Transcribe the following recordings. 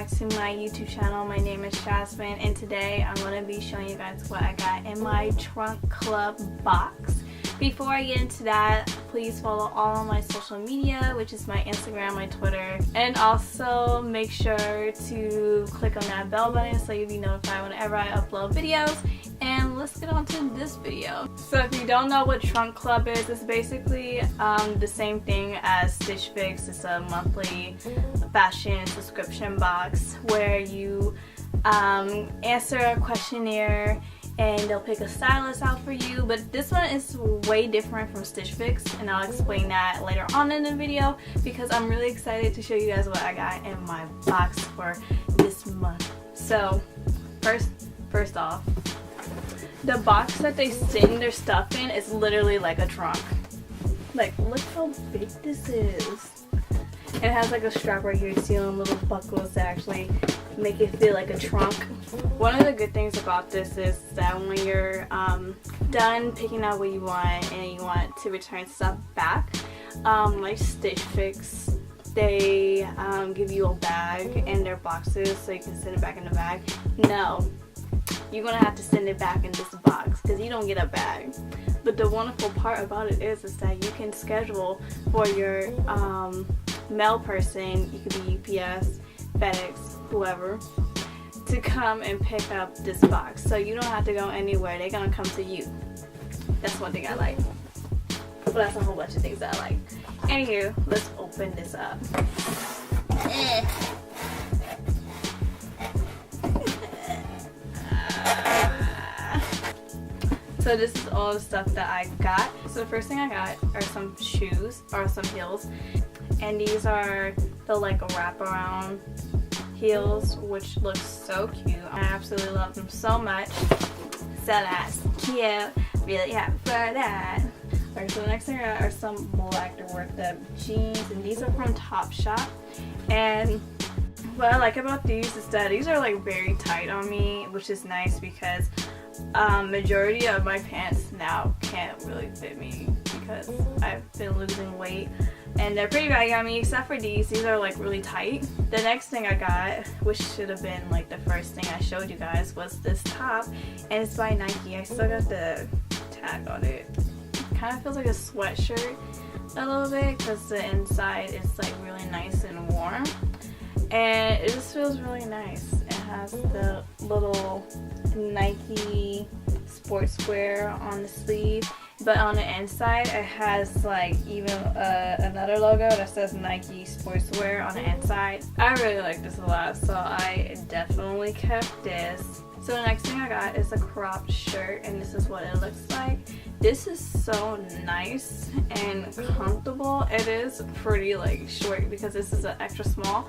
back to my YouTube channel. My name is Gazmine, and today I'm going to be showing you guys what I got in my Trunk Club box. Before I get into that, please follow all of my social media, which is my Instagram, my Twitter, and also make sure to click on that bell button so you'll be notified whenever I upload videos. And let's get on to this video. So if you don't know what Trunk Club is, it's basically the same thing as Stitch Fix. It's a monthly fashion subscription box where you answer a questionnaire and they'll pick a stylist out for you. But this one is way different from Stitch Fix, and I'll explain that later on in the video because I'm really excited to show you guys what I got in my box for this month. So first off, the box that they send their stuff in is literally like a trunk. Like, look how big this is. It has like a strap right here, see little buckles that actually make it feel like a trunk. One of the good things about this is that when you're done picking out what you want and you want to return stuff back, like Stitch Fix, they give you a bag in their boxes so you can send it back in the bag. No, you're gonna have to send it back in this box because you don't get a bag. But the wonderful part about it is that you can schedule for your mail person, you could be UPS, FedEx, whoever, to come and pick up this box. So you don't have to go anywhere, they're gonna come to you. That's one thing I like. But that's a whole bunch of things that I like. Anywho, let's open this up. So this is all the stuff that I got. So the first thing I got are some shoes, or some heels. And these are the like wraparound heels, which look so cute. I absolutely love them so much. So that's cute. Really happy for that. Alright, so the next thing I got are some black worked up jeans, and these are from Topshop. And what I like about these is that these are like very tight on me, which is nice because majority of my pants now can't really fit me because I've been losing weight and they're pretty baggy on me, except for these. These are like really tight. The next thing I got, which should have been like the first thing I showed you guys, was this top, and it's by Nike. I still got the tag on it. Kind of feels like a sweatshirt a little bit because the inside is like really nice and warm, and it just feels really nice. It has the little Nike sportswear on the sleeve, but on the inside it has like even another logo that says Nike sportswear on the inside. I really like this a lot, so I definitely kept this. So the next thing I got is a cropped shirt, and this is what it looks like. This is so nice and comfortable. It is pretty like short because this is an extra small,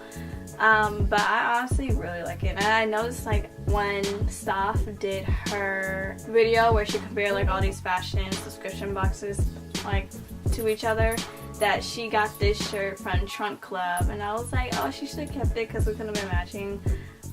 but I honestly really like it. And I noticed like when Steph did her video where she compared like all these fashion subscription boxes like to each other, that she got this shirt from Trunk Club, and I was like, oh, she should have kept it because we could have been matching.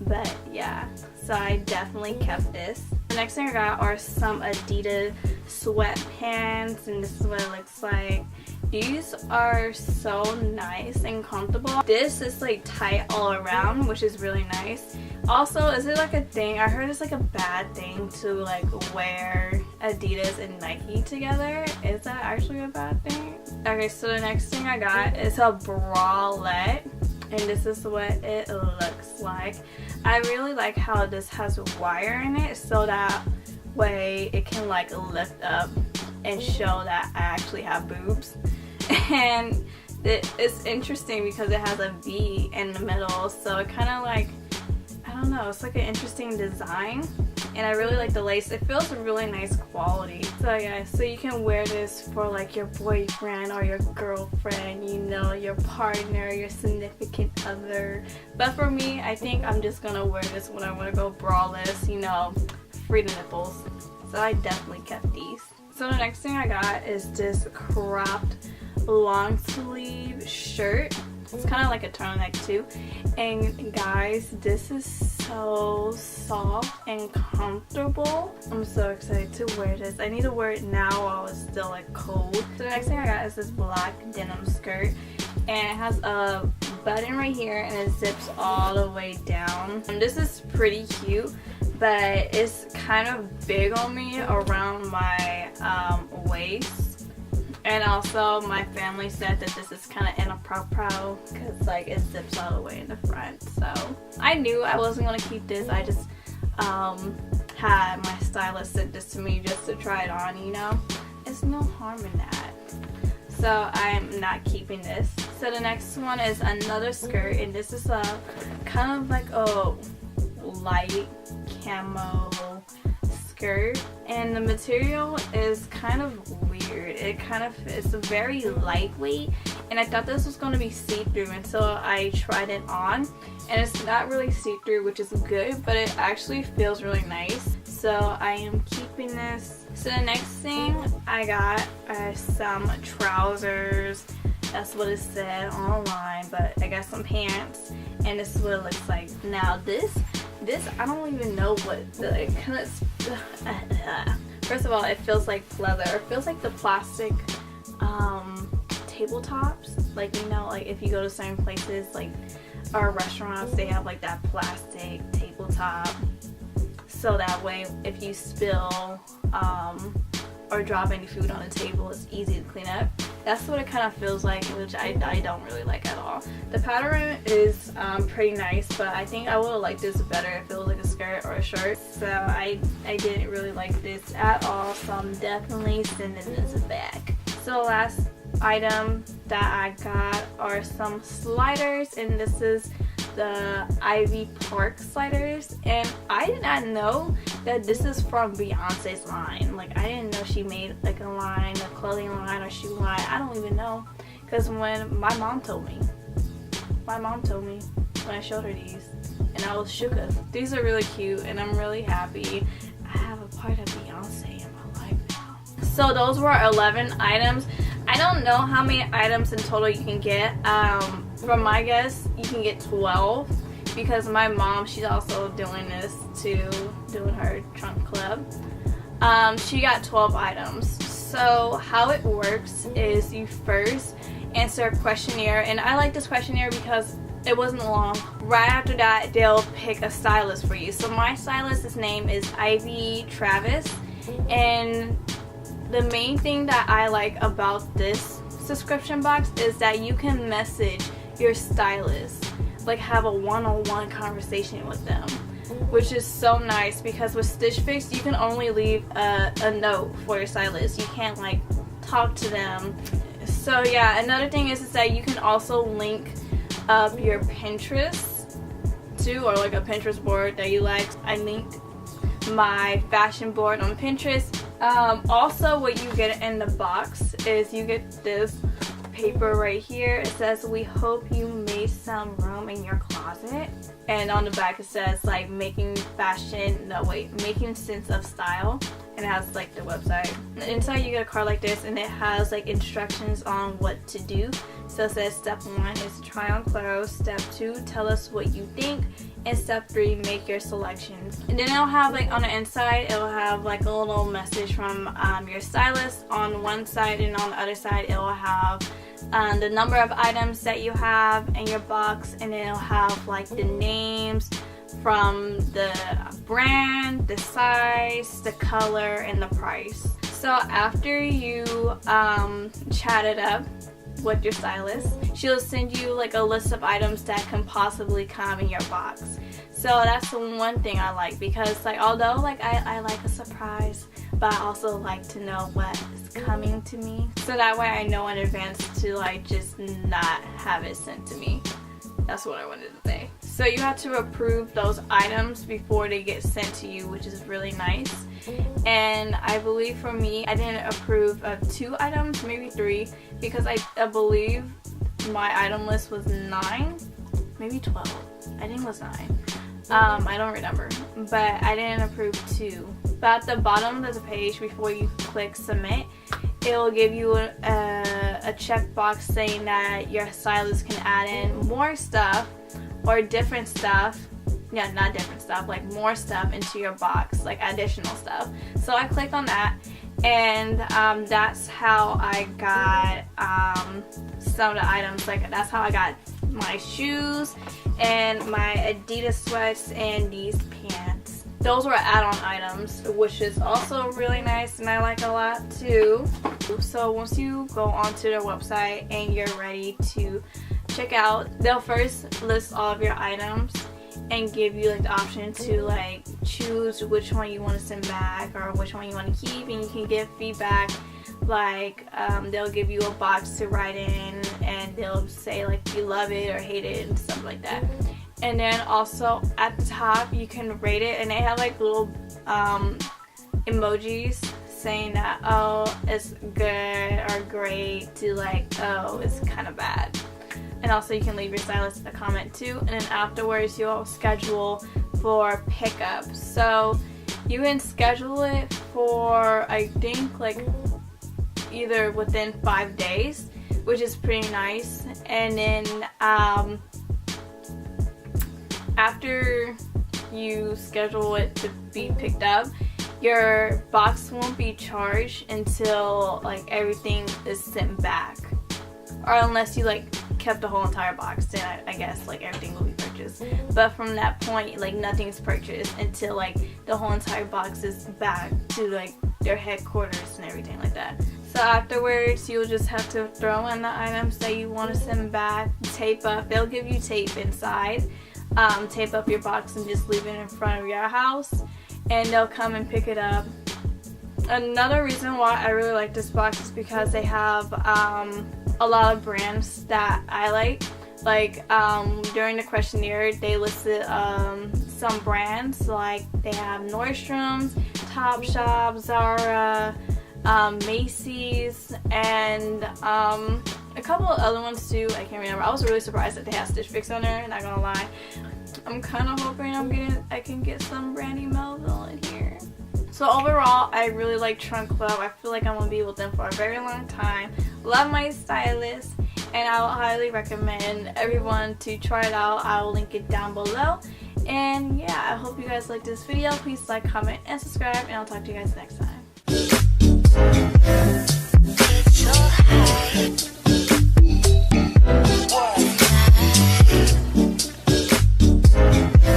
But yeah, so I definitely kept this. The next thing I got are some Adidas sweatpants, and this is what it looks like. These are so nice and comfortable. This is like tight all around, which is really nice. Also, is it like a thing? I heard it's like a bad thing to like wear Adidas and Nike together. Is that actually a bad thing? Okay, so the next thing I got is a bralette, and this is what it looks like. I really like how this has wire in it, so that way it can like lift up and show that I actually have boobs. And it's interesting because it has a V in the middle, so it kind of like, I don't know, it's like an interesting design. And I really like the lace. It feels really nice quality. So yeah, so you can wear this for like your boyfriend or your girlfriend, you know, your partner, your significant other. But for me, I think I'm just gonna wear this when I want to go braless, you know, free the nipples. So I definitely kept these. So the next thing I got is this cropped long sleeve shirt. It's kind of like a turtleneck too, and guys, this is so soft and comfortable. I'm so excited to wear this. I need to wear it now while it's still like cold. So the next thing I got is this black denim skirt, and it has a button right here and it zips all the way down. And this is pretty cute, but it's kind of big on me around my waist. And also my family said that this is kind of inappropriate because like it zips all the way in the front. So I knew I wasn't going to keep this. I just had my stylist send this to me just to try it on, you know. There's no harm in that. So I'm not keeping this. So the next one is another skirt, and this is a kind of like a light camo skirt, and the material is kind of weird. It's very lightweight, and I thought this was going to be see-through until I tried it on, and it's not really see-through, which is good, but it actually feels really nice. So I am keeping this. So the next thing I got are some trousers. That's what it said online, but I got some pants, and this is what it looks like. Now this I don't even know what the first of all, it feels like leather. It feels like the plastic tabletops, like, you know, like if you go to certain places like or restaurants, they have like that plastic tabletop, so that way if you spill or drop any food on the table, it's easy to clean up. That's what it kind of feels like, which I don't really like at all. The pattern is pretty nice, but I think I would have liked this better if it was like a skirt or a shirt. So I didn't really like this at all, so I'm definitely sending this back. So last item that I got are some sliders, and this is the Ivy Park sliders, and I did not know that this is from Beyonce's line. Like, I didn't know she made like a line, a clothing line or shoe line. I don't even know, because when my mom told me when I showed her these, and I was shook. These are really cute, and I'm really happy I have a part of Beyonce in my life now. So those were 11 items. I don't know how many items in total you can get. From my guess, you can get 12, because my mom, she's also doing this too, doing her trunk club. She got 12 items. So how it works is you first answer a questionnaire, and I like this questionnaire because it wasn't long. Right after that, they'll pick a stylist for you. So my stylist's name is Ivy Travis, and the main thing that I like about this subscription box is that you can message your stylist, like have a one-on-one conversation with them, which is so nice, because with Stitch Fix you can only leave a note for your stylist. You can't like talk to them. So yeah, another thing is that you can also link up your Pinterest too, or like a Pinterest board that you like. I linked my fashion board on Pinterest. Also, what you get in the box is you get this paper right here. It says, "We hope you made some room in your closet," and on the back it says like making sense of style, and it has like the website. Inside you get a card like this, and it has like instructions on what to do. So it says step 1 is try on clothes, step 2 tell us what you think, and step 3 make your selections. And then it'll have like on the inside, it'll have like a little message from your stylist on one side, and on the other side it'll have the number of items that you have in your box, and it'll have like the names from the brand, the size, the color, and the price. So after you chat it up with your stylist, she'll send you like a list of items that can possibly come in your box. So that's the one thing I like, because like although like I like a surprise, but I also like to know what is coming to me, so that way I know in advance to like just not have it sent to me. That's what I wanted to say. So you have to approve those items before they get sent to you, which is really nice. And I believe for me, I didn't approve of 2 items, maybe 3, because I believe my item list was 9, maybe 12. I think it was 9. I don't remember, but I didn't approve 2. But at the bottom of the page, before you click submit, it will give you a checkbox saying that your stylist can add in more stuff or different stuff. Yeah, not different stuff, like more stuff into your box, like additional stuff. So I clicked on that, and that's how I got some of the items. Like, that's how I got my shoes and my Adidas sweats and these pants. Those were add-on items, which is also really nice and I like a lot too. So once you go onto their website and you're ready to check out, they'll first list all of your items and give you like the option to like choose which one you want to send back or which one you want to keep, and you can give feedback. Like they'll give you a box to write in and they'll say like you love it or hate it and stuff like that. And then also at the top you can rate it, and they have like little emojis saying that, oh, it's good or great, to like, oh, it's kind of bad. And also you can leave your stylist a comment too, and then afterwards you'll schedule for pickup. So you can schedule it for, I think, like either within 5 days, which is pretty nice. And then after you schedule it to be picked up, your box won't be charged until like everything is sent back, or unless you like kept the whole entire box, then I guess like everything will be purchased. But from that point, like nothing's purchased until like the whole entire box is back to like their headquarters and everything like that. So afterwards you'll just have to throw in the items that you want to send back, tape up. They'll give you tape inside, tape up your box and just leave it in front of your house, and they'll come and pick it up. Another reason why I really like this box is because they have a lot of brands that I like. Like during the questionnaire they listed some brands, like they have Nordstrom's, Topshop, Zara, Macy's, and a couple of other ones too. I can't remember. I was really surprised that they had Stitch Fix on there, not gonna lie. I'm kind of hoping I can get some Brandy Melville in here. So overall, I really like TryOn Club. I feel like I'm going to be with them for a very long time. Love my stylist, and I will highly recommend everyone to try it out. I will link it down below. And yeah, I hope you guys like this video. Please like, comment, and subscribe, and I'll talk to you guys next time.